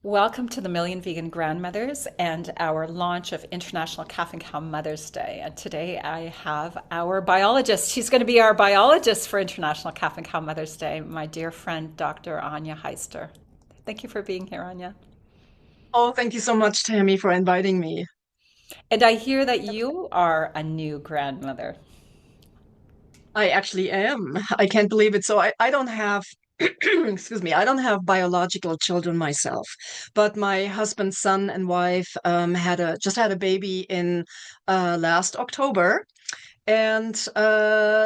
Welcome to the Million Vegan Grandmothers and our launch of International Calf and Cow Mother's Day. And today I have our biologist. She's going to be our biologist for International Calf and Cow Mother's Day, my dear friend, Dr. Anja Heister. Thank you for being here, Anja. Oh, thank you so much, Tammy, for inviting me. And I hear that you are a new grandmother. I actually am. I can't believe it. So I don't have, excuse me, I don't have biological children myself, but my husband's son and wife just had a baby in last October, and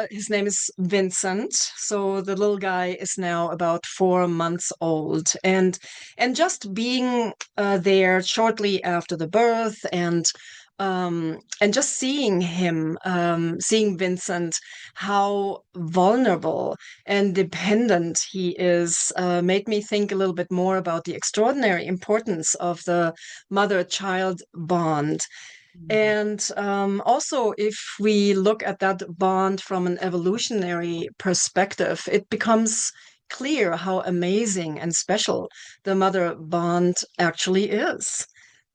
his name is Vincent. So the little guy is now about 4 months old, and just being there shortly after the birth and just seeing him, seeing Vincent, how vulnerable and dependent he is, made me think a little bit more about the extraordinary importance of the mother-child bond. And also, if we look at that bond from an evolutionary perspective, it becomes clear how amazing and special the mother bond actually is.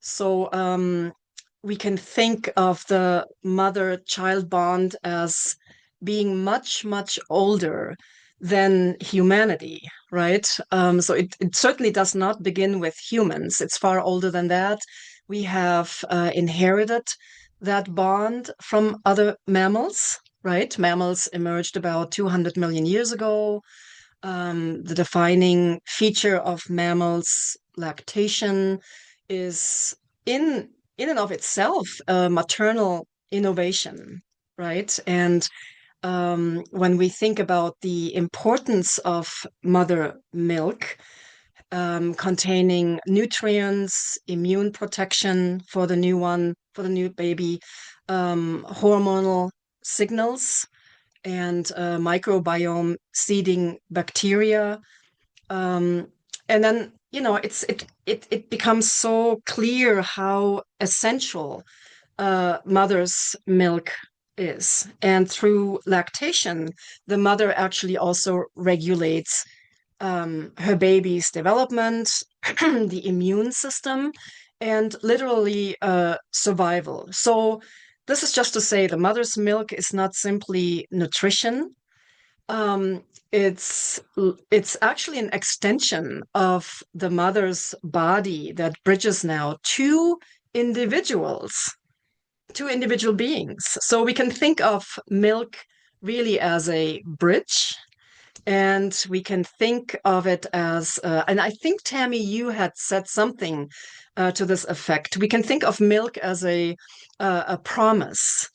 So, we can think of the mother-child bond as being much, much older than humanity, right? So it certainly does not begin with humans. It's far older than that. We have inherited that bond from other mammals, right? Mammals emerged about 200 million years ago. The defining feature of mammals, lactation, is in in and of itself a maternal innovation, right? And when we think about the importance of mother milk, containing nutrients, immune protection for the new one, for the new baby, hormonal signals, and microbiome seeding bacteria. Um, and then, it becomes so clear how essential mother's milk is. And through lactation, the mother actually also regulates her baby's development, the immune system, and literally survival. So, this is just to say the mother's milk is not simply nutrition. Um, it's actually an extension of the mother's body that bridges now individuals, two individual beings. So we can think of milk really as a bridge, and we can think of it as, and I think, Tammy, you had said something to this effect. We can think of milk as a promise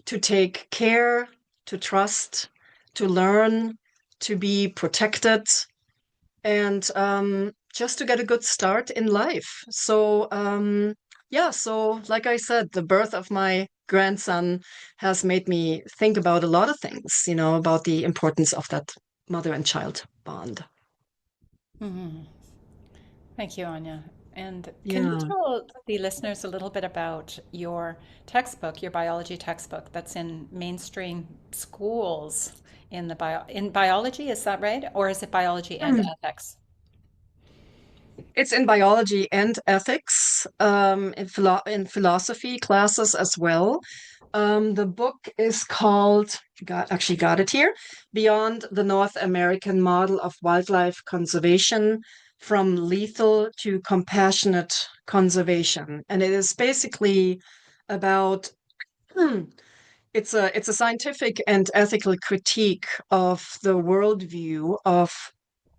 to take care, to trust, to learn, to be protected, and just to get a good start in life. So, yeah, so like I said, the birth of my grandson has made me think about a lot of things, about the importance of that mother and child bond. Mhm. Thank you, Anja. And can you Yeah. tell the listeners a little bit about your textbook, your biology textbook that's in mainstream schools in in biology, is that right? Or is it biology and Hmm. ethics? It's in biology and ethics, in philosophy classes as well. The book is called, actually got it here, Beyond the North American Model of Wildlife Conservation, From Lethal to Compassionate Conservation. And it is basically about, hmm, it's a scientific and ethical critique of the worldview of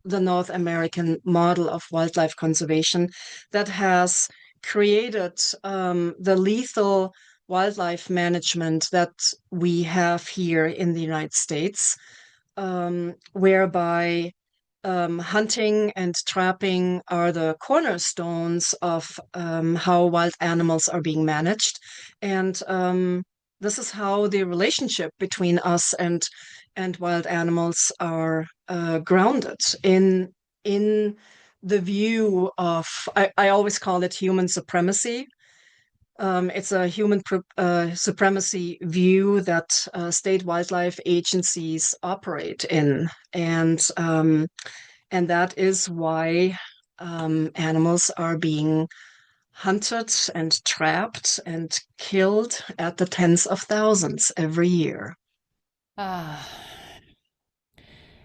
the North American model of wildlife conservation that has created the lethal wildlife management that we have here in the United States, whereby hunting and trapping are the cornerstones of how wild animals are being managed. And this is how the relationship between us and wild animals are grounded in the view of, I always call it human supremacy. It's a supremacy view that state wildlife agencies operate in, and that is why animals are being hunted and trapped and killed at the tens of thousands every year. Ah,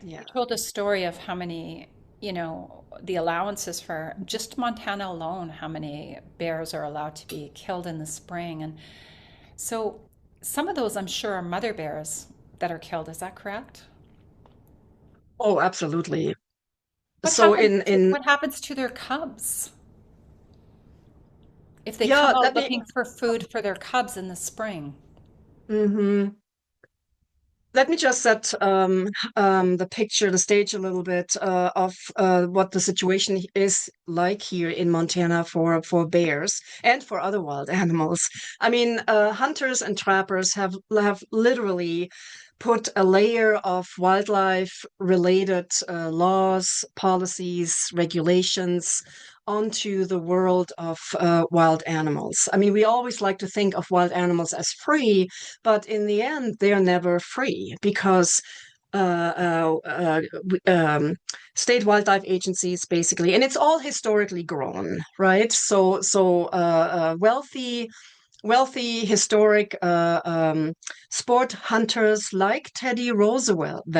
Yeah. you told a story of how many, the allowances for just Montana alone, how many bears are allowed to be killed in the spring. And so some of those, I'm sure, are mother bears that are killed. Is that correct? Oh, absolutely. What So happens in to what happens to their cubs if they come yeah, out let me looking for food for their cubs in the spring? mhm. Let me just set the picture, the stage a little bit of what the situation is like here in Montana for bears and for other wild animals. I mean, hunters and trappers have literally put a layer of wildlife-related laws, policies, regulations onto the world of wild animals. I mean, we always like to think of wild animals as free, but in the end, they're never free because uh, uh, state wildlife agencies basically, and it's all historically grown, right? So wealthy historic sport hunters like Teddy Roosevelt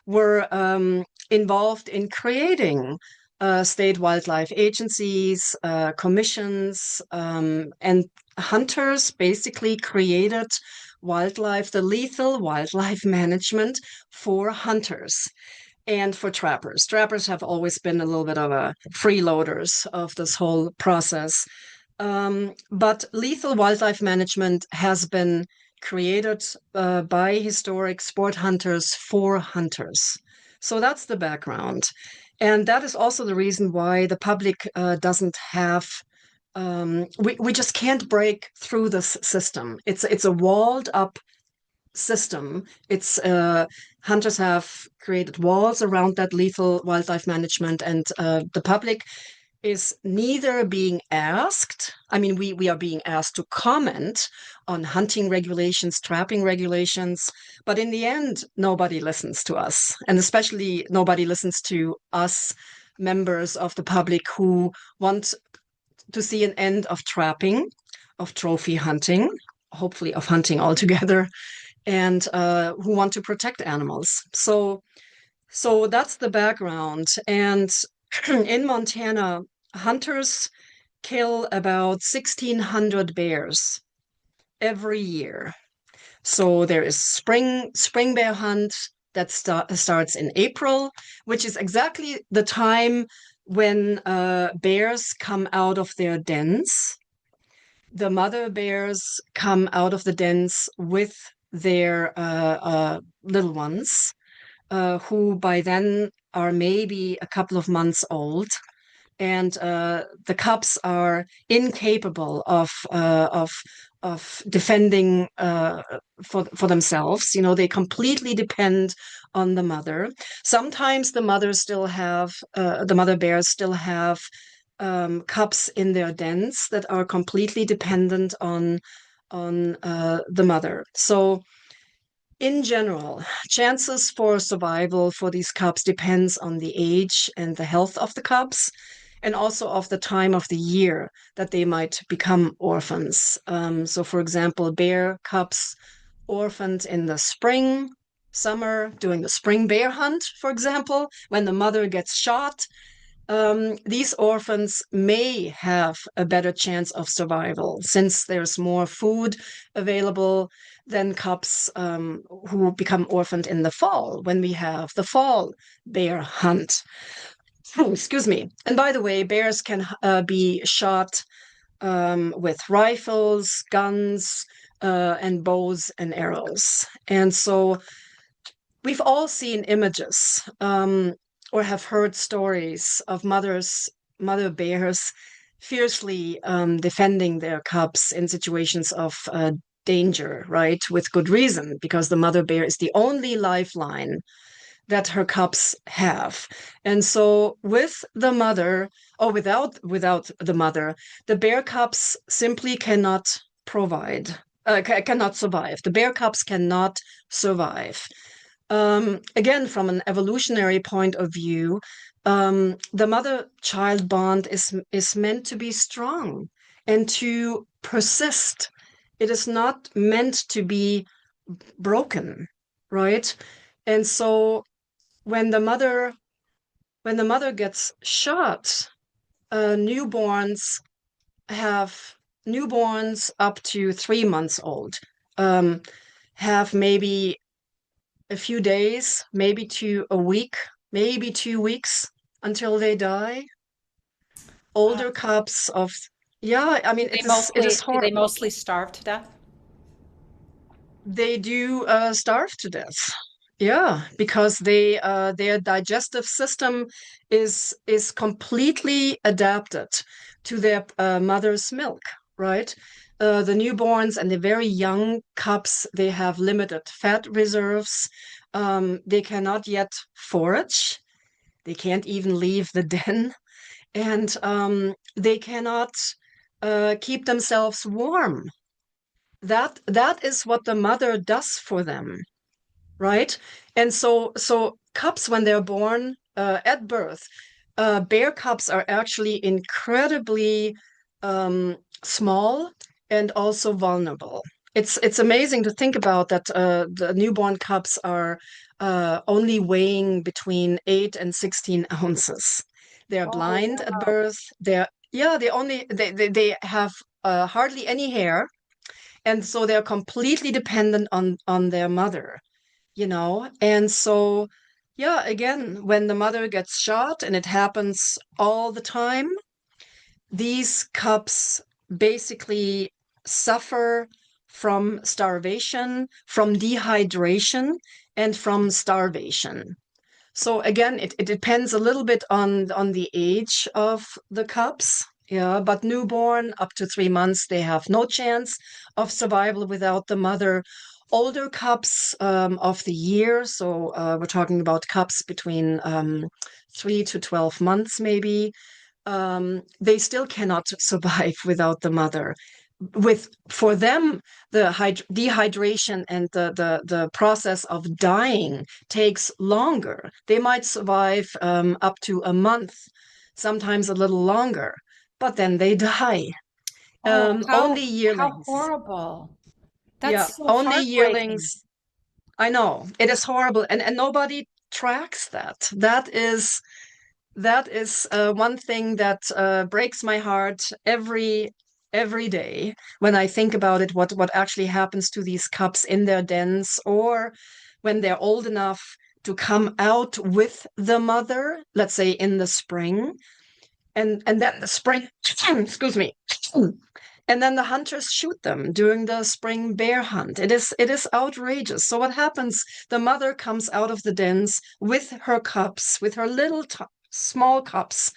were involved in creating state wildlife agencies, commissions, and hunters basically created the lethal wildlife management for hunters and for trappers. Trappers have always been a little bit of a freeloaders of this whole process. But lethal wildlife management has been created by historic sport hunters for hunters. So that's the background. And that is also the reason why the public doesn't have we just can't break through this system. It's a walled up system. It's hunters have created walls around that lethal wildlife management, and the public is neither being asked. I mean, we are being asked to comment on hunting regulations, trapping regulations, but in the end, nobody listens to us, and especially nobody listens to us members of the public who want to see an end of trapping, of trophy hunting, hopefully of hunting altogether, and who want to protect animals. So that's the background. And in Montana, hunters kill about 1,600 bears every year. So there is spring bear hunt that starts in April, which is exactly the time when bears come out of their dens. The mother bears come out of the dens with their little ones, who by then are maybe a couple of months old, and the cubs are incapable of defending for themselves. You know, they completely depend on the mother. Sometimes the mother bears still have cubs in their dens that are completely dependent on the mother. So in general, chances for survival for these cubs depends on the age and the health of the cubs, and also of the time of the year that they might become orphans. So, for example, bear cubs orphaned in the spring, summer, during the spring bear hunt, for example, when the mother gets shot, these orphans may have a better chance of survival since there's more food available than cubs who become orphaned in the fall when we have the fall bear hunt. Oh, excuse me. And by the way, bears can be shot with rifles, guns, and bows and arrows. And so we've all seen images or have heard stories of mother bears fiercely defending their cubs in situations of danger, right? With good reason, because the mother bear is the only lifeline that her cubs have. And so with the mother, or without the mother, the bear cubs simply cannot survive. The bear cubs cannot survive. Again, from an evolutionary point of view, the mother-child bond is meant to be strong and to persist. It is not meant to be broken, right? And so when the mother gets shot, newborns have newborns up to 3 months old have maybe a few days, maybe to a week, maybe 2 weeks until they die. Wow. Older cubs of, yeah, I mean, it is Do they horrible. mostly starve to death? They do starve to death. Yeah, because their digestive system is completely adapted to their mother's milk, right? The newborns and the very young cubs, they have limited fat reserves. They cannot yet forage. They can't even leave the den, and they cannot keep themselves warm. That is what the mother does for them, right? And so cubs, when they're born at birth, bear cubs are actually incredibly small and also vulnerable. It's amazing to think about that. The newborn cubs are only weighing between 8 and 16 ounces. They're Oh, blind at birth. They have hardly any hair, and so they're completely dependent on their mother, and so yeah, again, when the mother gets shot, and it happens all the time, these cubs basically suffer from starvation, from dehydration, and from starvation. So again, it depends a little bit on the age of the cubs. Yeah, but newborn up to 3 months, they have no chance of survival without the mother. Older cubs of the year, so we're talking about cubs between 3 to 12 months, maybe. They still cannot survive without the mother. For them, the dehydration and the process of dying takes longer. They might survive up to a month, sometimes a little longer, but then they die. oh, Only how yearlings. horrible. Yeah, That's so only heartbreaking. yearlings. I know it is horrible, and nobody tracks that. That is one thing that breaks my heart every day when I think about it. What actually happens to these cubs in their dens, or when they're old enough to come out with the mother, let's say in the spring, and then the spring, excuse me, and then the hunters shoot them during the spring bear hunt. It is outrageous. So what happens? The mother comes out of the dens with her cubs, with her little small cubs.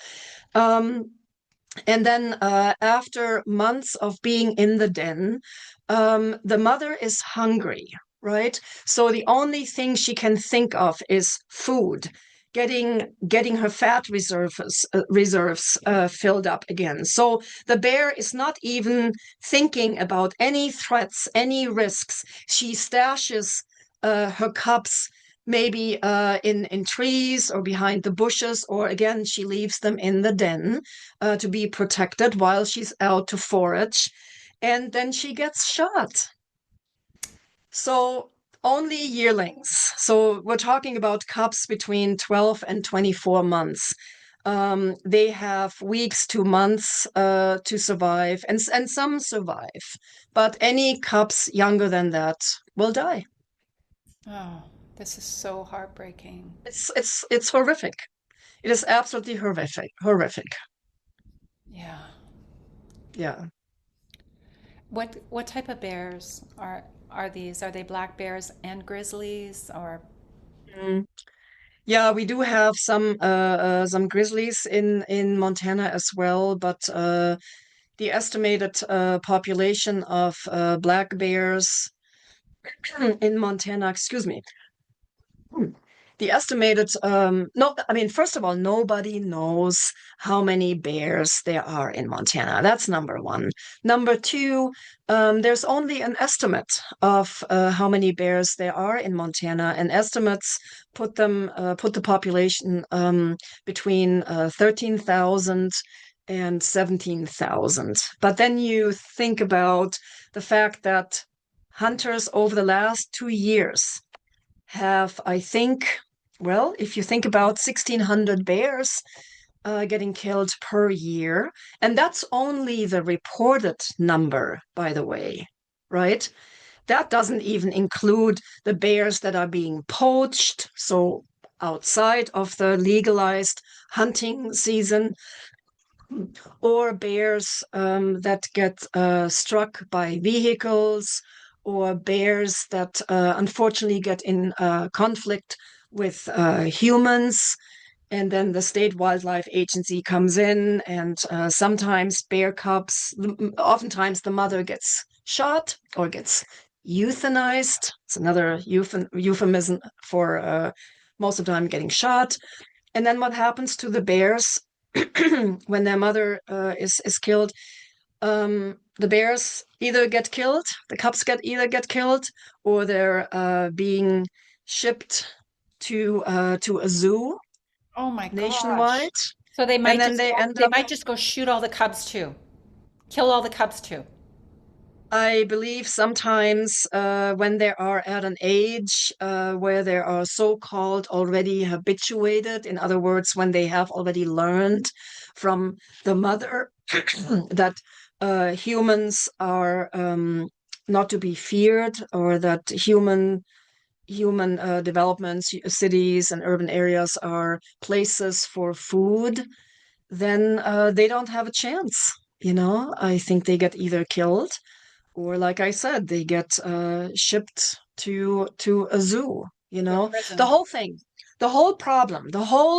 Um, and then after months of being in the den, the mother is hungry, right? So the only thing she can think of is food, getting her fat reserves filled up again. So the bear is not even thinking about any threats, any risks. She stashes her cubs maybe in trees or behind the bushes, or again, she leaves them in the den to be protected while she's out to forage, and then she gets shot. So only yearlings. So we're talking about cubs between 12 and 24 months. They have weeks to months to survive, and some survive, but any cubs younger than that will die. Oh, this is so heartbreaking. It's horrific. It is absolutely horrific. Horrific. Yeah. Yeah. What type of bears are these? Are they black bears and grizzlies or Mm. Yeah, we do have some grizzlies in Montana as well, but the estimated population of black bears in Montana, excuse me, The estimated, no, I mean, first of all, nobody knows how many bears there are in Montana. That's number one. Number two, there's only an estimate of how many bears there are in Montana, and estimates put the population between 13,000 and 17,000. But then you think about the fact that hunters over the last 2 years have, I think, well, if you think about 1,600 bears getting killed per year, and that's only the reported number, by the way, right? That doesn't even include the bears that are being poached, so outside of the legalized hunting season, or bears that get struck by vehicles, or bears that unfortunately get in conflict with humans. And then the state wildlife agency comes in, and sometimes bear cubs, oftentimes the mother gets shot or gets euthanized. It's another euphemism for most of the time getting shot. And then what happens to the bears when their mother is killed? The bears either get killed, the cubs either get killed, or they're being shipped to a zoo Oh my gosh. nationwide, So they and might then just they go, end they up. might just go shoot all the cubs too. Kill all the cubs too. I believe sometimes when they are at an age where they are so-called already habituated, in other words, when they have already learned from the mother that humans are not to be feared, or that human developments, cities and urban areas are places for food, then they don't have a chance. I think they get either killed, or like I said, they get shipped to a zoo. To a The prison. whole thing, the whole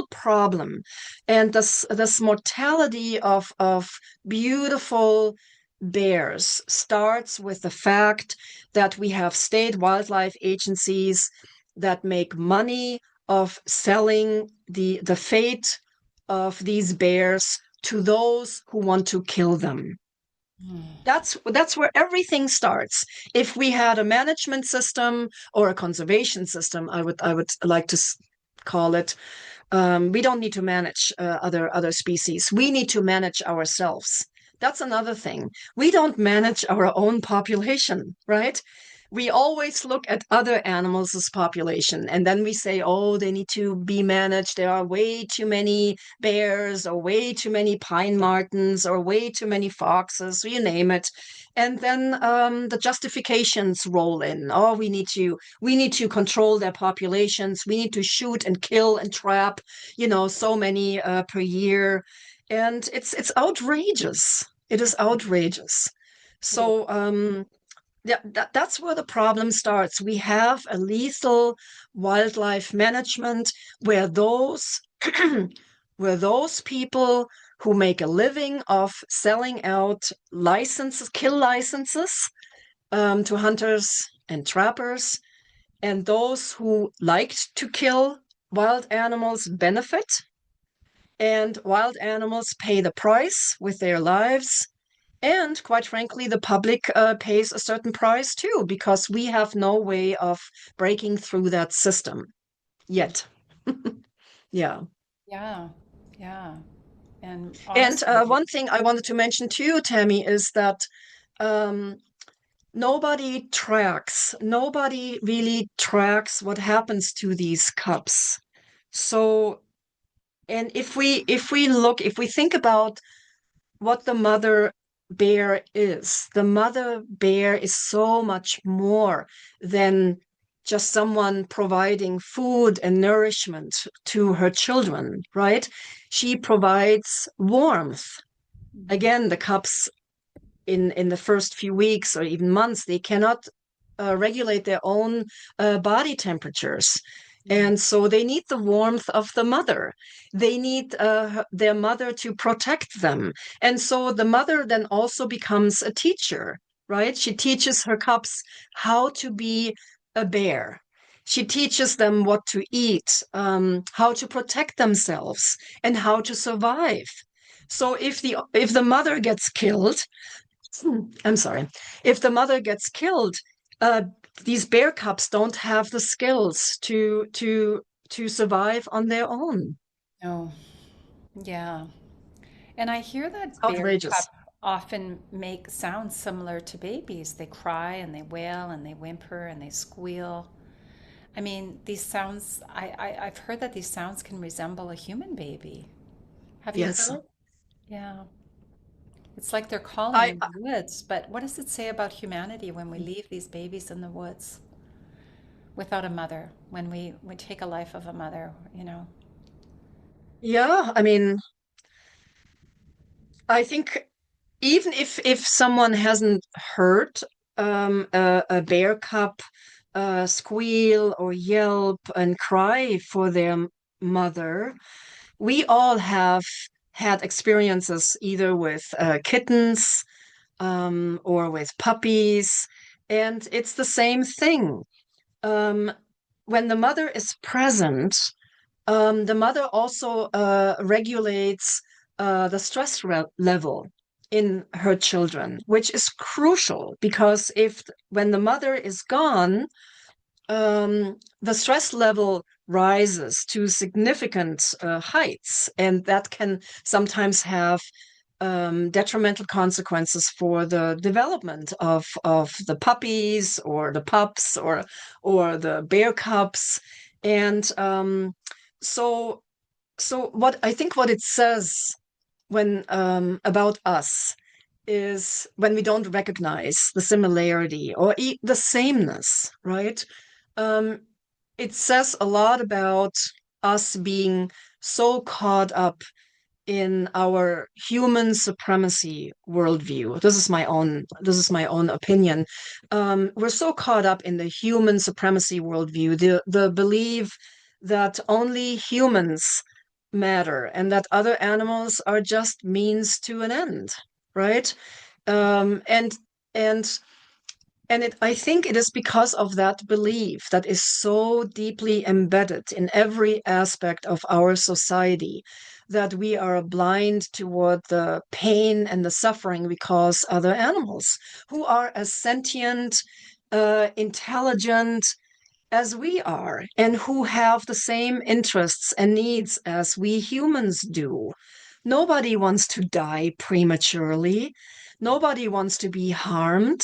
problem, and this mortality of beautiful bears starts with the fact that we have state wildlife agencies that make money of selling the fate of these bears to those who want to kill them. That's where everything starts. If we had a management system or a conservation system, I would like to call it. We don't need to manage other species. We need to manage ourselves. That's another thing. We don't manage our own population, right? We always look at other animals' population, and then we say, oh, they need to be managed. There are way too many bears, or way too many pine martens, or way too many foxes, you name it. And then the justifications roll in. Oh, we need to control their populations. We need to shoot and kill and trap, so many per year. And it's outrageous. It is outrageous. It is. So yeah, that's where the problem starts. We have a lethal wildlife management where those where those people who make a living of selling out licenses, kill licenses, to hunters and trappers, and those who liked to kill wild animals benefit, and wild animals pay the price with their lives. And quite frankly, the public pays a certain price too, because we have no way of breaking through that system yet. Yeah. Yeah. Yeah. And And honestly, one thing I wanted to mention too, Tammy, is that um, nobody really tracks what happens to these cubs. So, and if we think about what the mother bear is. The mother bear is so much more than just someone providing food and nourishment to her children, right? She provides warmth. Again, the cubs in the first few weeks or even months, they cannot regulate their own body temperatures. And so they need the warmth of the mother. They need their mother to protect them. And so the mother then also becomes a teacher, right? She teaches her cubs how to be a bear. She teaches them what to eat, how to protect themselves, and how to survive. So if the mother gets killed, I'm sorry, if the mother gets killed, uh, these bear cubs don't have the skills to survive on their own. No. Yeah. And I hear It's that bear cub outrageous. often make sounds similar to babies. They cry and they wail and they whimper and they squeal. I mean, these sounds, I've heard that these sounds can resemble a human baby. Have you Yes. heard? Yeah. It's like they're calling I in the woods, but what does it say about humanity when we leave these babies in the woods without a mother, when we take a life of a mother, you know? yeah, I mean, I think even if someone hasn't heard a bear cub squeal or yelp and cry for their mother, we all have had experiences either with kittens or with puppies, and it's the same thing. Um, when the mother is present, the mother also regulates the stress level in her children, which is crucial because if when the mother is gone, the stress level rises to significant heights, and that can sometimes have detrimental consequences for the development of the puppies or the pups or the bear cubs. And so so what I think what it says when about us is when we don't recognize the similarity or the sameness, right? Um, it says a lot about us being so caught up in our human supremacy worldview. This is my own opinion. We're so caught up in the human supremacy worldview, the belief that only humans matter and that other animals are just means to an end, right? Um, and and I think it is because of that belief that is so deeply embedded in every aspect of our society that we are blind toward the pain and the suffering we cause other animals who are as sentient, intelligent as we are, and who have the same interests and needs as we humans do. Nobody wants to die prematurely. Nobody wants to be harmed.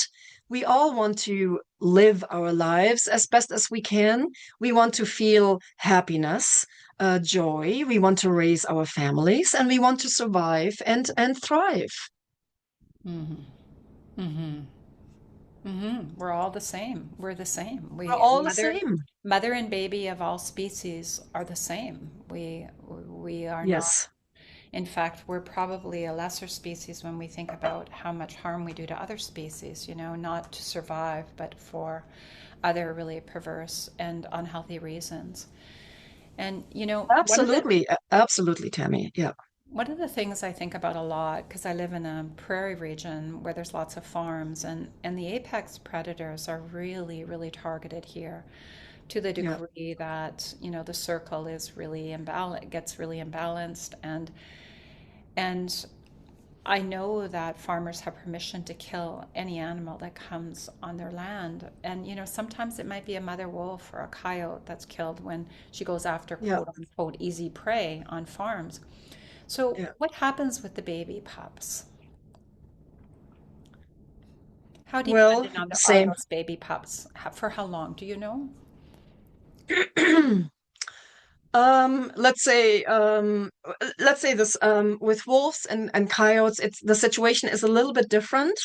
We all want to live our lives as best as we can. We want to feel happiness, joy. We want to raise our families, and we want to survive and thrive. Mm-hmm. Mm-hmm. Mm-hmm. We're all the same. We're the same. We're We all the mother, same. mother and baby of all species are the same. We are not. Yes. In fact, we're probably a lesser species when we think about how much harm we do to other species, you know, not to survive, but for other really perverse and unhealthy reasons. And, you know, Absolutely. Absolutely, Tammy. Yeah. one of the things I think about a lot, because I live in a prairie region where there's lots of farms, and the apex predators are really, really targeted here to the Yeah. degree that, you know, the circle is really gets really imbalanced, and I know that farmers have permission to kill any animal that comes on their land. And, you know, sometimes it might be a mother wolf or a coyote that's killed when she goes after Yeah. quote unquote easy prey on farms. So, Yeah. what happens with the baby pups? How Well, dependent are same. those baby pups? For how long? Do you know? Let's say this with wolves and coyotes, it's the situation is a little bit different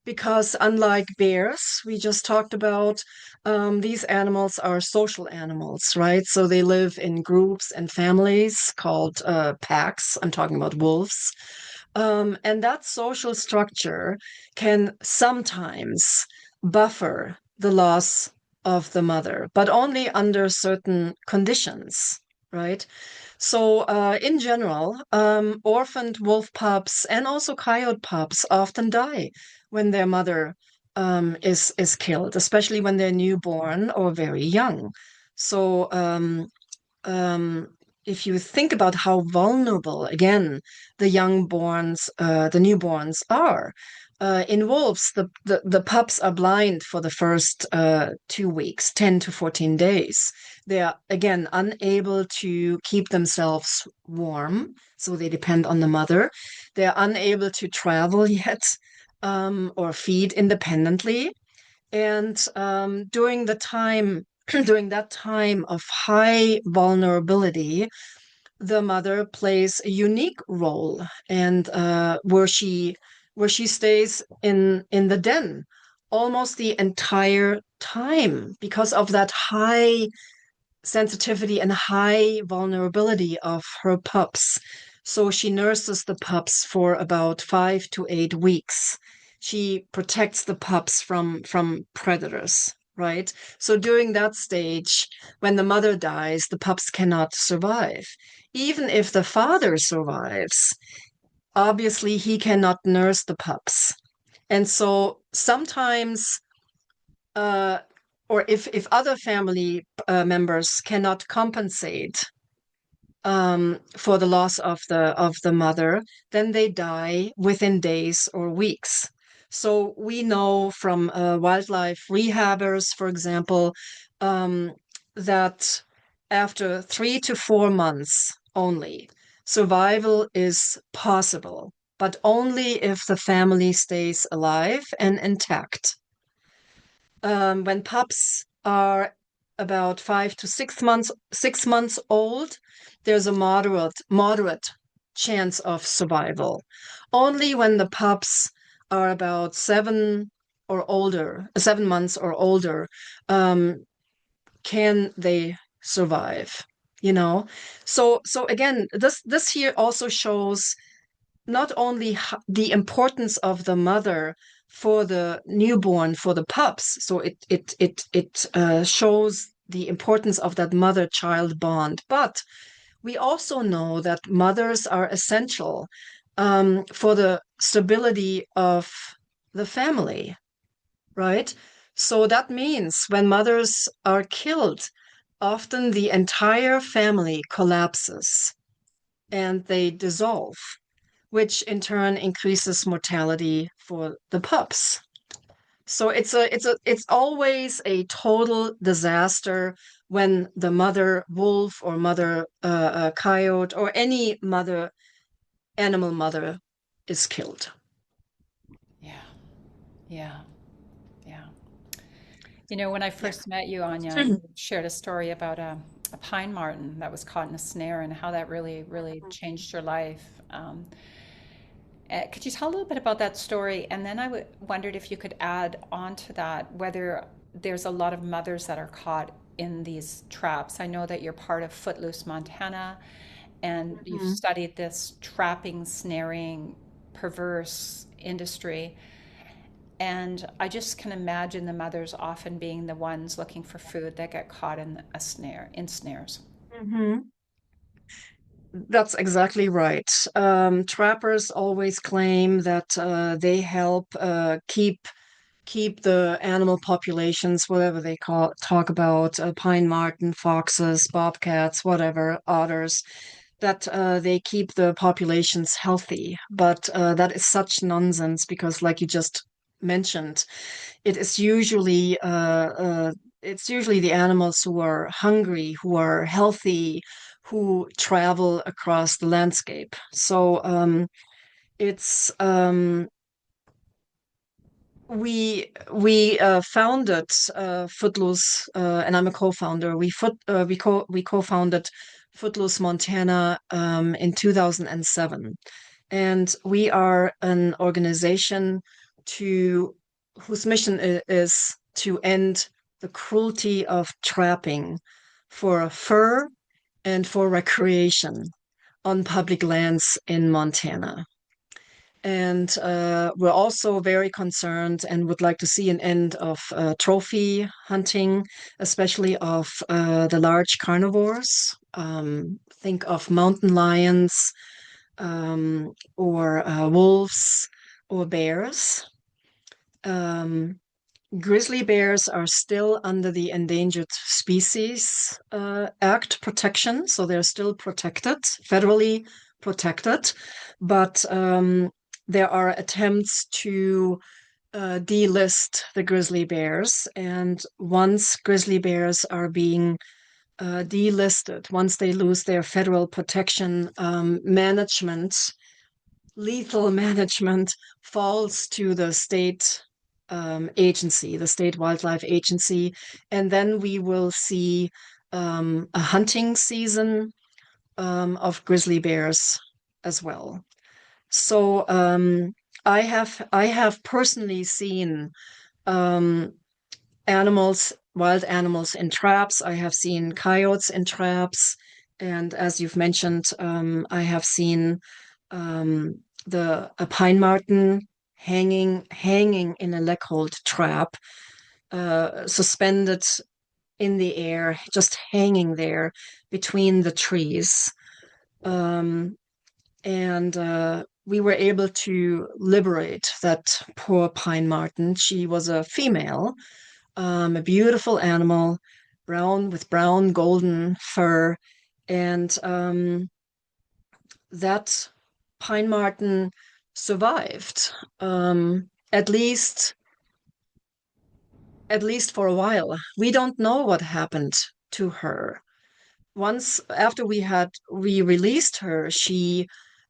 because unlike bears, we just talked about, these animals are social animals, right? So they live in groups and families called packs. I'm talking about wolves. And that social structure can sometimes buffer the loss of the mother, but only under certain conditions, right? So, in general, orphaned wolf pups and also coyote pups often die when their mother is killed, especially when they're newborn or very young. So um, if you think about how vulnerable, again, the newborns are. In wolves, the pups are blind for the first 2 weeks, 10 to 14 days. They are, again, unable to keep themselves warm, so they depend on the mother. They are unable to travel yet or feed independently. And during that time of high vulnerability, the mother plays a unique role, and where she stays in the den almost the entire time because of that high sensitivity and high vulnerability of her pups. So she nurses the pups for about 5 to 8 weeks. She protects the pups from predators, right? So during that stage, when the mother dies, the pups cannot survive. Even if the father survives, obviously he cannot nurse the pups. And so sometimes uh, or if other family members cannot compensate for the loss of the mother, then they die within days or weeks. So we know from wildlife rehabbers, for example, um, that after 3 to 4 months only, survival is possible, but only if the family stays alive and intact. When pups are about 5 to 6 months old, there's a moderate chance of survival. Only when the pups are about 7 months or older, um, can they survive. You know, so again, this here also shows not only the importance of the mother for the newborn, for the pups. So it shows the importance of that mother-child bond. But we also know that mothers are essential for the stability of the family, right? So that means when mothers are killed, often the entire family collapses and they dissolve, which in turn increases mortality for the pups. So it's always a total disaster when the mother wolf or mother coyote or any animal mother is killed. Yeah. Yeah. Yeah. You know, when I Yeah. first met you, Anya, you shared a story about a pine marten that was caught in a snare and how that really, really changed your life. Could you tell a little bit about that story? And then wondered if you could add on to that whether there's a lot of mothers that are caught in these traps. I know that you're part of Footloose, Montana, and you've Mhm. studied this trapping, snaring, perverse industry. And I just can imagine the mothers often being the ones looking for food that get caught in a snare, in snares. Mhm. That's exactly right. Trappers always claim that they help keep the animal populations, whatever they talk about, pine marten, foxes, bobcats, whatever, otters, that they keep the populations healthy. But that is such nonsense because, like you just mentioned, it is usually it's usually the animals who are hungry, who are healthy, who travel across the landscape. So it's we founded Footloose, and I'm a co-founder. We co-founded Footloose Montana in 2007, and we are an organization to whose mission is to end the cruelty of trapping for fur and for recreation on public lands in Montana. And we're also very concerned and would like to see an end of trophy hunting, especially of the large carnivores. Think of mountain lions or wolves or bears. Um, Grizzly bears are still under the Endangered Species Act protection, so they're still protected, federally protected, but there are attempts to delist the grizzly bears, and once grizzly bears are being delisted, once they lose their federal protection, lethal management falls to the state agency, the state wildlife agency, and then we will see a hunting season of grizzly bears as well. So I have personally seen wild animals in traps. I have seen coyotes in traps, and as you've mentioned, I have seen a pine marten hanging in a leg hold trap, suspended in the air, just hanging there between the trees. And we were able to liberate that poor pine marten. She was a female, a beautiful animal, brown golden fur, and that pine marten survived, at least for a while. We don't know what happened to her. Once after we released her, she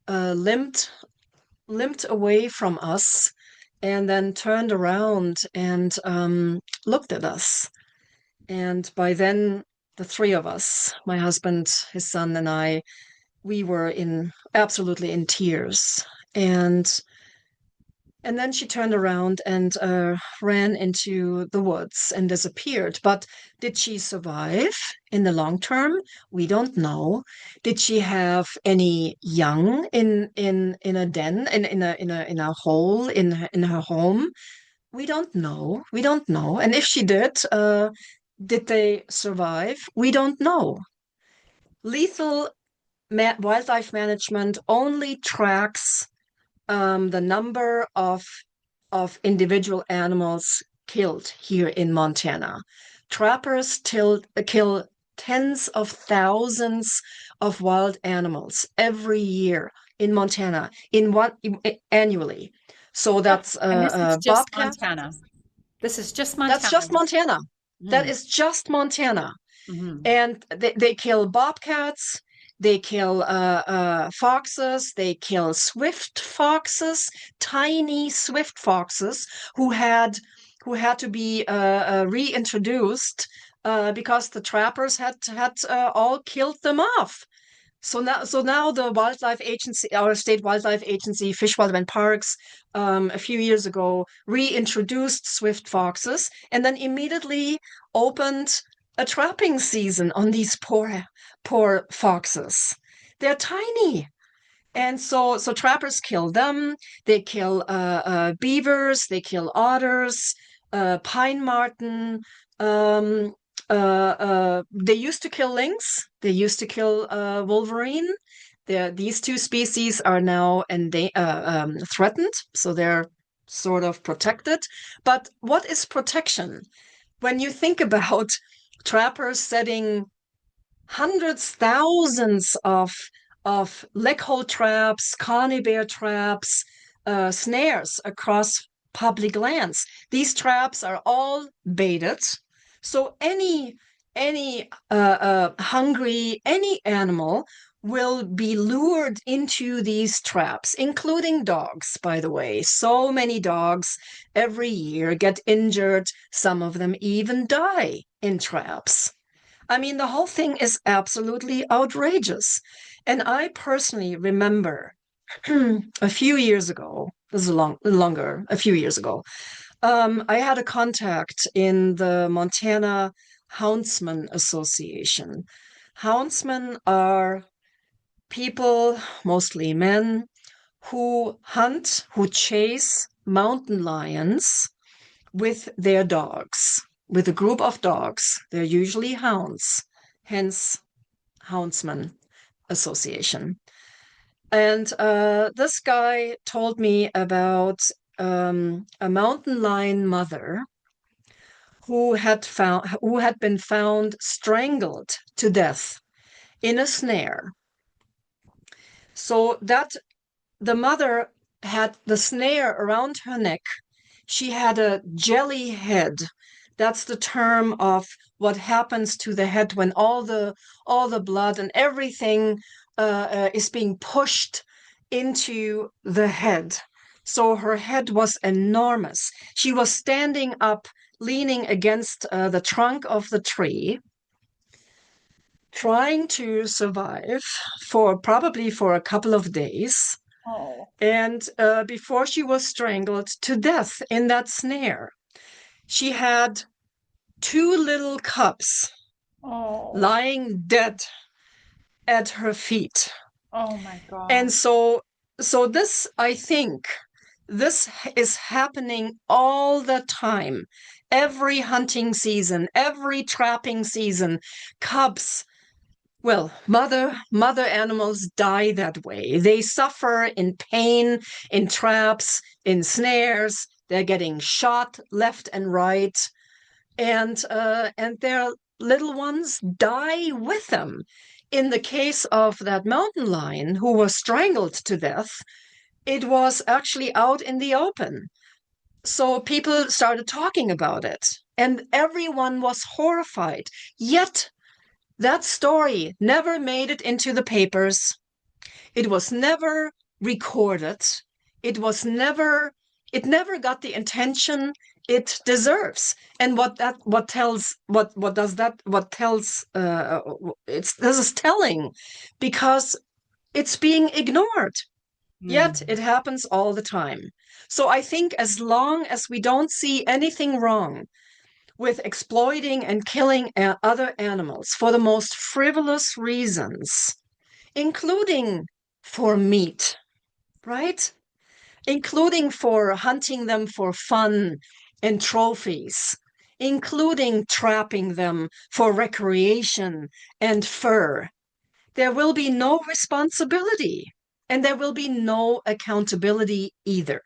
limped away from us and then turned around and looked at us. And by then, the three of us, my husband, his son, and I, we were absolutely in tears. And then she turned around and ran into the woods and disappeared. But did she survive in the long term? We don't know. Did she have any young in a den, in a hole in her home? We don't know. We don't know. And if she did they survive? We don't know. Lethal wildlife management only tracks the number of individual animals killed here in Montana. Trappers kill tens of thousands of wild animals every year in Montana, annually. So that's And this is just bobcat. Montana. This is just That's Montana. just Montana. That Mm. is just Montana. Hmm. And they kill bobcats, they kill foxes, they kill swift foxes, tiny swift foxes who had to be reintroduced because the trappers had all killed them off. So now the wildlife agency, our state wildlife agency, Fish, Wildlife and Parks, a few years ago reintroduced swift foxes and then immediately opened a trapping season on these poor foxes. They're tiny. And so trappers kill them. They kill beavers. They kill otters, pine marten. They used to kill lynx. They used to kill wolverine. These two species are now threatened, so they're sort of protected. But what is protection? When you think about trappers setting hundreds, thousands of leg hold traps, carny bear traps, snares across public lands. These traps are all baited, so any hungry animal will be lured into these traps, including dogs, by the way. So many dogs every year get injured. Some of them even die in traps. I mean, the whole thing is absolutely outrageous. And I personally remember a few years ago, this is a few years ago, I had a contact in the Montana Houndsman Association. Houndsmen are people, mostly men, who chase mountain lions with their dogs, with a group of dogs. They're usually hounds, hence Houndsman Association. And this guy told me about a mountain lion mother who had been found strangled to death in a snare. So that the mother had the snare around her neck. She had a jelly head. That's the term of what happens to the head when all the blood and everything is being pushed into the head. So her head was enormous. She was standing up, leaning against the trunk of the tree, trying to survive for probably for a couple of days. Oh. And before she was strangled to death in that snare, she had two little cubs Oh. lying dead at her feet. Oh my And God. so this, I think, this is happening all the time. Every hunting season, every trapping season, cubs, well, mother animals die that way. They suffer in pain, in traps, in snares. They're getting shot left and right, and their little ones die with them. In the case of that mountain lion who was strangled to death, it was actually out in the open. So people started talking about it, and everyone was horrified. Yet that story never made it into the papers. It was never recorded. It was never, it never got the attention it deserves. And this is telling because it's being ignored. Yet Mm. it happens all the time. So I think as long as we don't see anything wrong with exploiting and killing other animals for the most frivolous reasons, including for meat, right? Including for hunting them for fun and trophies, including trapping them for recreation and fur, there will be no responsibility and there will be no accountability either.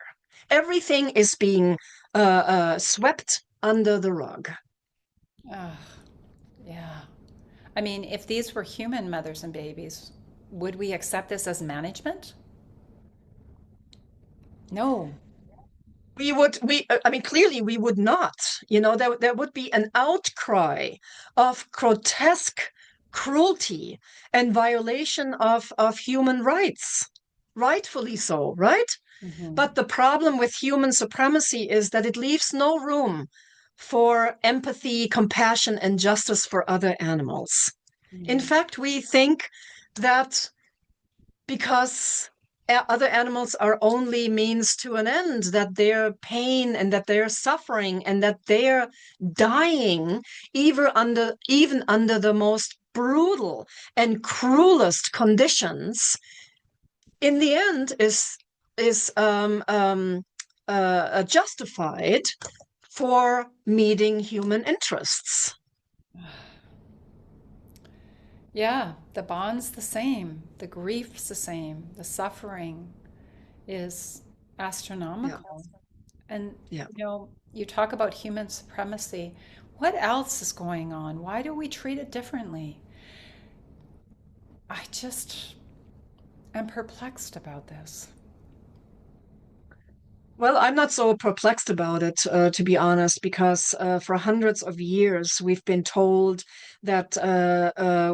Everything is being swept under the rug. Ugh. Yeah. I mean, if these were human mothers and babies, would we accept this as management? No. I mean, clearly we would not. There would be an outcry of grotesque cruelty and violation of human rights. Rightfully so, right? Hmm. But the problem with human supremacy is that it leaves no room for empathy, compassion, and justice for other animals. In Mm. fact, we think that because other animals are only means to an end, that their pain and that their suffering and that they're dying even under the most brutal and cruelest conditions, in the end is justified for meeting human interests. Yeah, the bond's the same, the grief's the same, the suffering is Yeah, astronomical. And yeah. you talk about human supremacy. What else is going on? Why do we treat it differently? I just am perplexed about this. Well, I'm not so perplexed about it, to be honest, because for hundreds of years we've been told that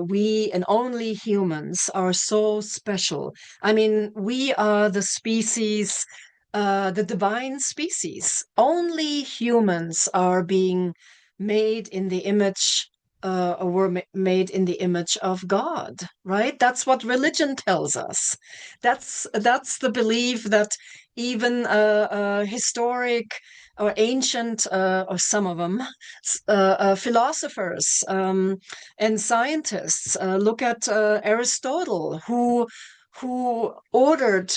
we and only humans are so special. I mean, we are the species, the divine species. Only humans are being made in the image, or were made in the image of God, right? That's what religion tells us. That's the belief that even historic or ancient, or some of them, philosophers and scientists. Look at Aristotle, who ordered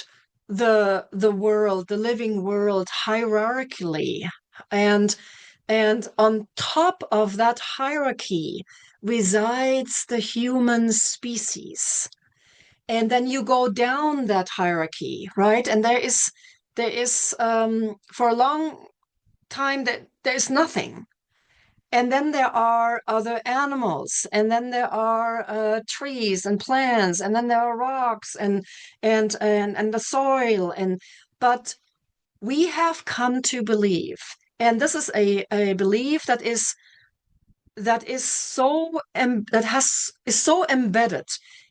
the world, the living world, hierarchically, and and on top of that hierarchy resides the human species. And then you go down that hierarchy, right? And there is for a long time that there is nothing. And then there are other animals, and then there are trees and plants, and then there are rocks and the soil. But we have come to believe, and this is a belief is so embedded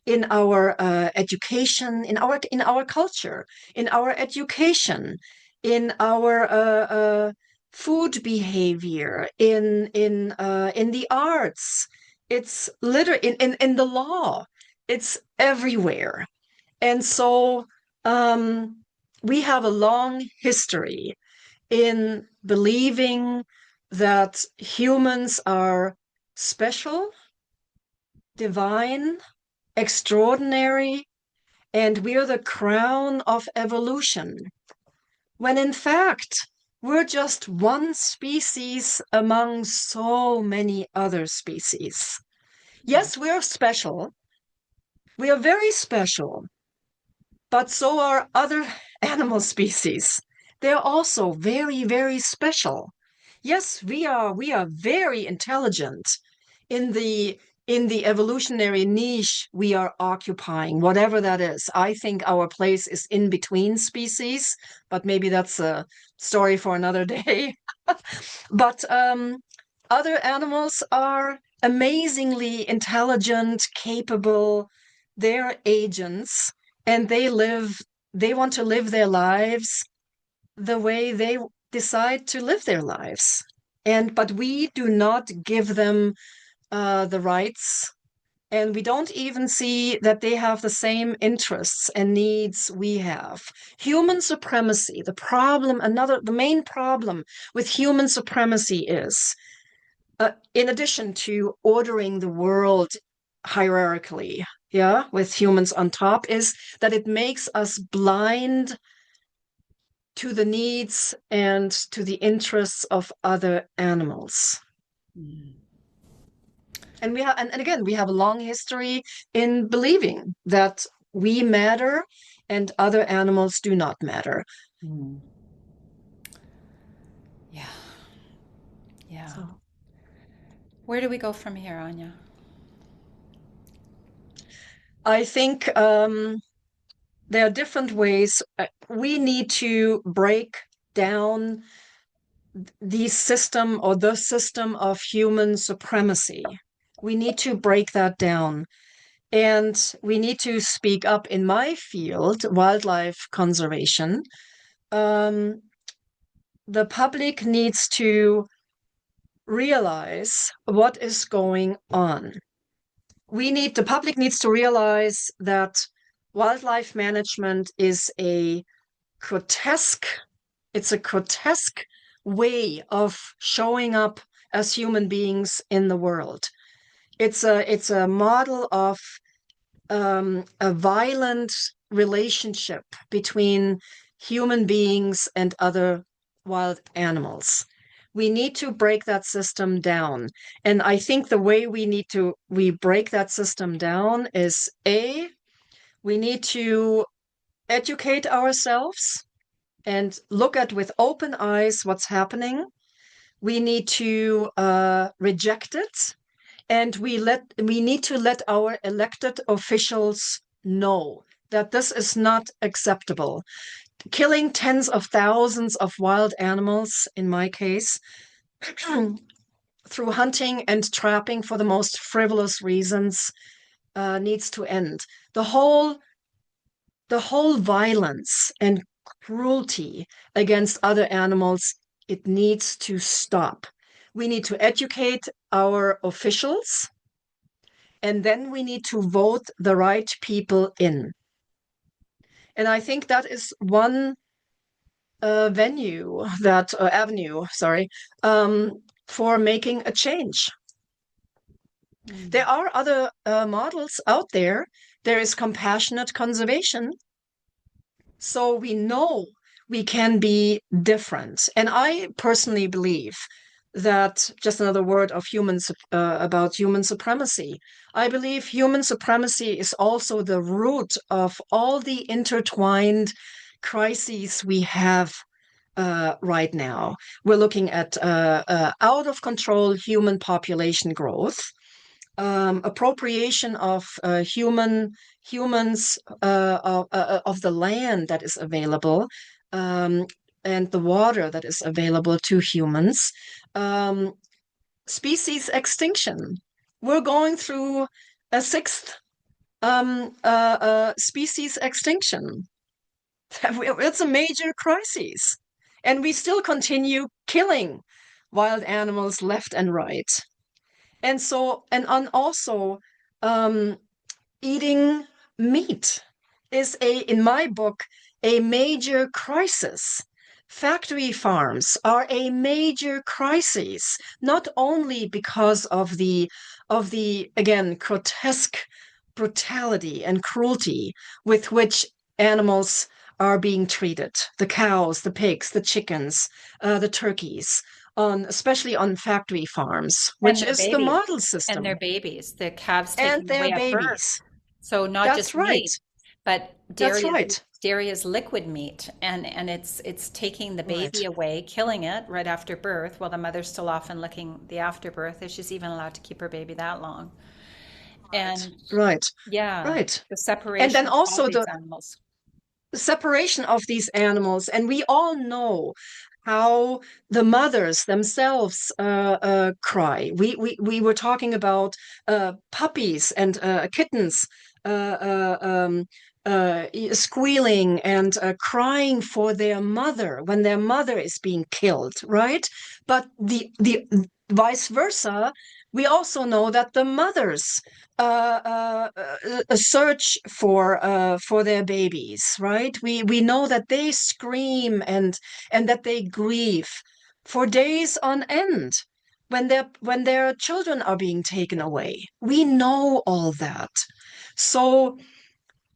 in our education, in our culture, in our education, in our food behavior, in the arts. It's literally in the law. It's everywhere. And so we have a long history in believing that humans are special, divine, extraordinary, and we're the crown of evolution, when in fact, we're just one species among so many other species. Yes, we're special. We are very special, but so are other animal species. They're also very, very special. Yes, we are very intelligent in the evolutionary niche we are occupying, whatever that is. I think our place is in between species, but maybe that's a story for another day. But other animals are amazingly intelligent, capable. They're agents, and they want to live their lives the way they decide to live their lives. But we do not give them the rights, and we don't even see that they have the same interests and needs we have. Human supremacy, the main problem with human supremacy is, in addition to ordering the world hierarchically, yeah, with humans on top, is that it makes us blind to the needs and to the interests of other animals. Mm. And again, we have a long history in believing that we matter and other animals do not matter. Mm. Yeah. Yeah. So, where do we go from here, Anja? I think there are different ways. We need to break down the system of human supremacy. We need to break that down. And we need to speak up in my field, wildlife conservation. The public needs to realize what is going on. The public needs to realize that wildlife management is a grotesque way of showing up as human beings in the world. It's a model of a violent relationship between human beings and other wild animals. We need to break that system down. And I think the way we break that system down is we need to educate ourselves and look at with open eyes what's happening. We need to reject it. And we need to let our elected officials know that this is not acceptable. Killing tens of thousands of wild animals, in my case, through hunting and trapping for the most frivolous reasons, needs to end. The whole violence and cruelty against other animals, it needs to stop. We need to educate our officials, and then we need to vote the right people in. And I think that is one avenue, for making a change. Mm. There are other models out there. There is compassionate conservation. So we know we can be different. And I personally believe that, just another word of about human supremacy. I believe human supremacy is also the root of all the intertwined crises we have right now. We're looking at out of control human population growth, appropriation of humans of the land that is available, and the water that is available to humans. Um, Species extinction. We're going through a sixth species extinction. It's a major crisis. And we still continue killing wild animals left and right. And so, and on also, um, eating meat is in my book, a major crisis. Factory farms are a major crisis, not only because of the again grotesque brutality and cruelty with which animals are being treated, the cows, the pigs, the chickens, the turkeys, on especially on factory farms, And which their is the babies. model And their system, babies. The calves and taken their away at birth. babies. So not That's just right. meat, but That's right. dairy is liquid meat, and it's taking the Right. baby away, killing it right after birth, while the mother's still often licking the afterbirth if she's even allowed to keep her baby that long. Right. And Right. yeah, Right. the And then separation of all also these the animals. separation of these animals. And we all know how the mothers themselves cry. We were talking about puppies and kittens uh, uh, um, squealing and crying for their mother when their mother is being killed, right? But the vice versa, we also know that the mothers search for their babies, right? We know that they scream and that they grieve for days on end when their children are being taken away. We know all that. So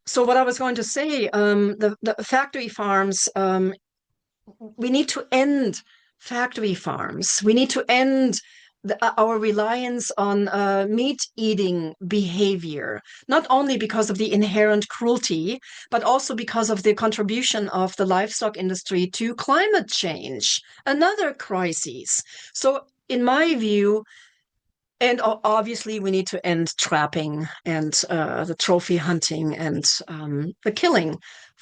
so what I was going to say, the factory farms, we need to end factory farms. We need to end our reliance on meat eating behavior, not only because of the inherent cruelty, but also because of the contribution of the livestock industry to climate change, another crisis. So, in my view, and obviously, we need to end trapping and the trophy hunting and the killing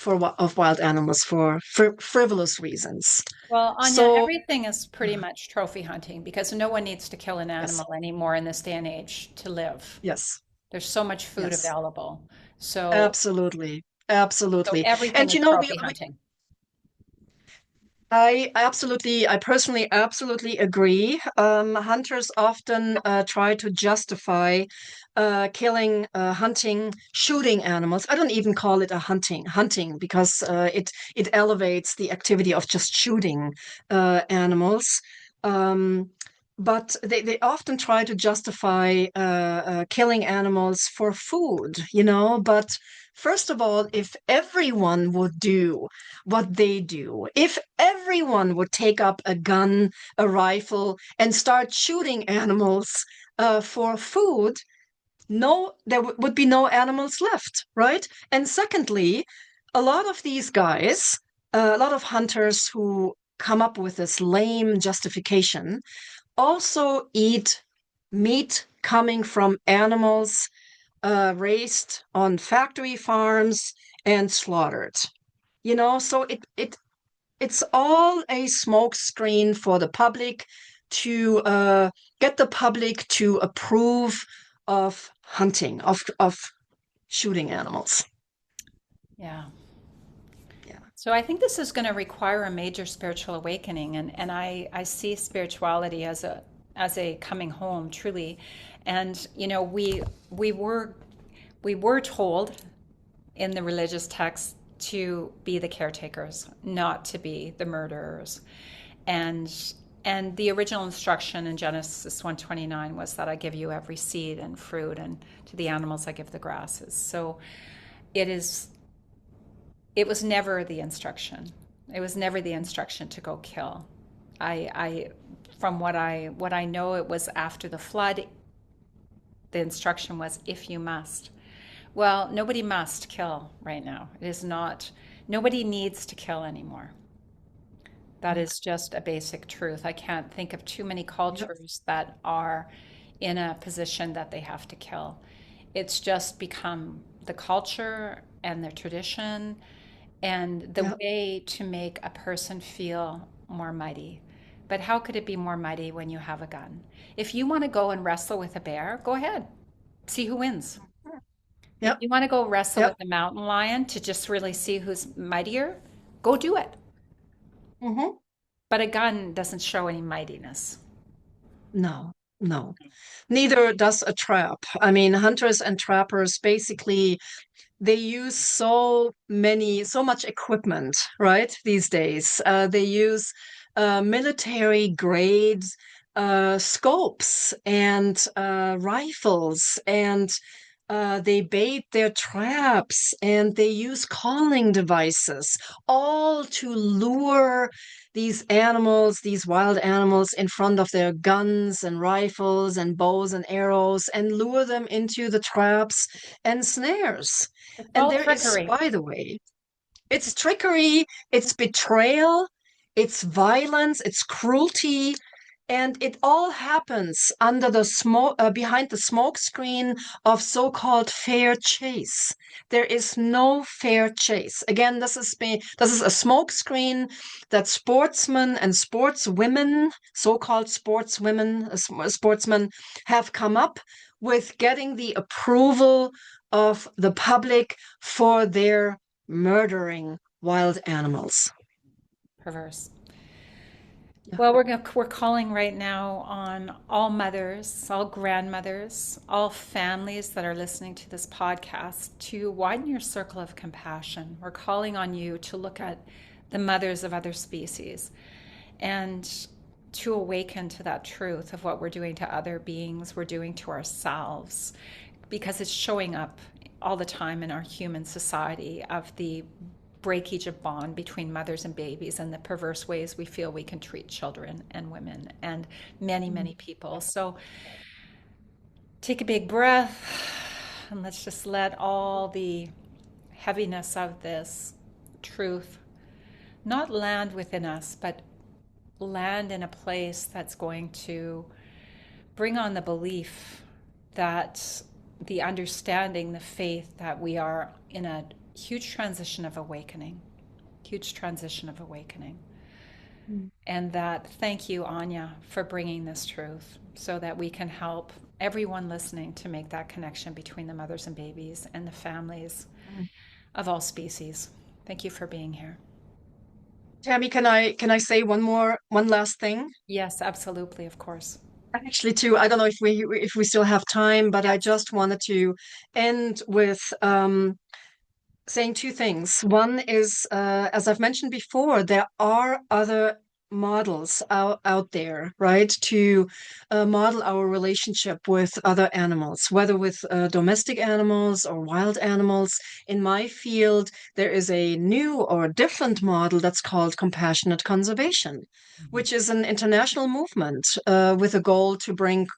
of wild animals for frivolous reasons. Well, Anya, So, everything is pretty much trophy hunting because no one needs to kill an yes, animal anymore in this day and age to live. yes, There's so much food yes, available. So absolutely, so absolutely. everything And is trophy hunting. I personally absolutely agree. Hunters often try to justify killing, hunting, shooting animals. I don't even call it a hunting because it elevates the activity of just shooting animals. Um, but they often try to justify killing animals for food, you know. But first of all, if everyone would do what they do, if everyone would take up a gun, a rifle, and start shooting animals for food, there would be no animals left, right? And secondly, a lot of these guys, a lot of hunters who come up with this lame justification also eat meat coming from animals raised on factory farms and slaughtered. You know, so it's all a smoke screen for the public to get the public to approve of hunting, of shooting animals. Yeah. Yeah. So I think this is going to require a major spiritual awakening, and I see spirituality as a coming home, truly. And we were we were told in the religious texts to be the caretakers, not to be the murderers. And and the original instruction in Genesis 1:29 was that I give you every seed and fruit, and to the animals I give the grasses. So it is it was never the instruction. It was never the instruction to go kill. I from what I know, it was after the flood. The instruction was if you must. Well, nobody must kill right now. It is not. Nobody needs to kill anymore. That is just a basic truth. I can't think of too many Yep. cultures that are in a position that they have to kill. It's just become the culture and the tradition and the Yep. way to make a person feel more mighty. But how could it be more mighty when you have a gun? If you want to go and wrestle with a bear, go ahead. See who wins. If Yep. you want to go wrestle Yep. with a mountain lion to just really see who's mightier, go do it. Hmm. But a gun doesn't show any mightiness. No, no. Neither does a trap. I mean, hunters and trappers basically they use so much equipment, right? These days, they use military grade scopes and rifles, and they bait their traps, and they use calling devices, all to lure these wild animals, in front of their guns and rifles and bows and arrows, and lure them into the traps and snares. It's And all there is, trickery. by the way, it's trickery, it's betrayal, it's violence, it's cruelty, and it all happens under the smoke, behind the smoke screen of so-called fair chase. There is no fair chase. Again, this is a smoke screen that sportsmen and sportswomen, so-called sportswomen, sportsmen, have come up with, getting the approval of the public for their murdering wild animals. Perverse. Yeah. Well, we're calling right now on all mothers, all grandmothers, all families that are listening to this podcast to widen your circle of compassion. We're calling on you to look at the mothers of other species and to awaken to that truth of what we're doing to other beings, we're doing to ourselves, because it's showing up all the time in our human society of the breakage of bond between mothers and babies and the perverse ways we feel we can treat children and women and many, many people. So take a big breath and let's just let all the heaviness of this truth not land within us, but land in a place that's going to bring on the belief that the understanding, the faith that we are in a huge transition of awakening, huge transition of awakening. Mm. And that thank you, Anja, for bringing this truth so that we can help everyone listening to make that connection between the mothers and babies and the families of all species. Thank you for being here. Tammy, can I say one last thing? Yes, absolutely, of course. Actually, too, I don't know if we still have time, but I Yes. just wanted to end with saying two things. One is, as I've mentioned before, there are other models out there, right, to model our relationship with other animals, whether with domestic animals or wild animals. In my field, there is a new or different model that's called compassionate conservation, Mhm. which is an international movement with a goal to bring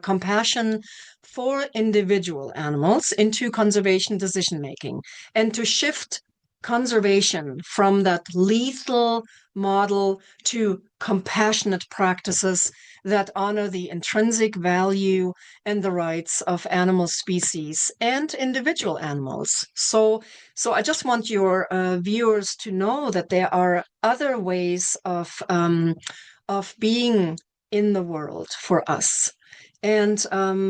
compassion for individual animals into conservation decision making, and to shift conservation from that lethal model to compassionate practices that honor the intrinsic value and the rights of animal species and individual animals. So I just want your viewers to know that there are other ways of being in the world for us. And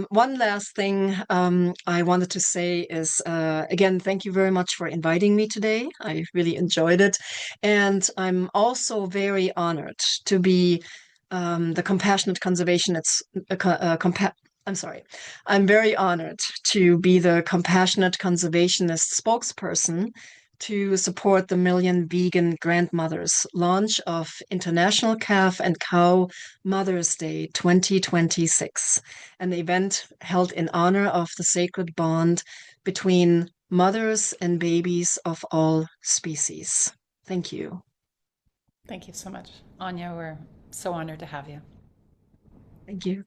one last thing I wanted to say is, again, thank you very much for inviting me today. I really enjoyed it. And I'm also very honored to be the compassionate conservationist. I'm sorry. I'm very honored to be the compassionate conservationist spokesperson to support the Million Vegan Grandmothers launch of International Calf and Cow Mother's Day 2026, an event held in honor of the sacred bond between mothers and babies of all species. Thank you. Thank you so much, Anja. We're so honored to have you. Thank you.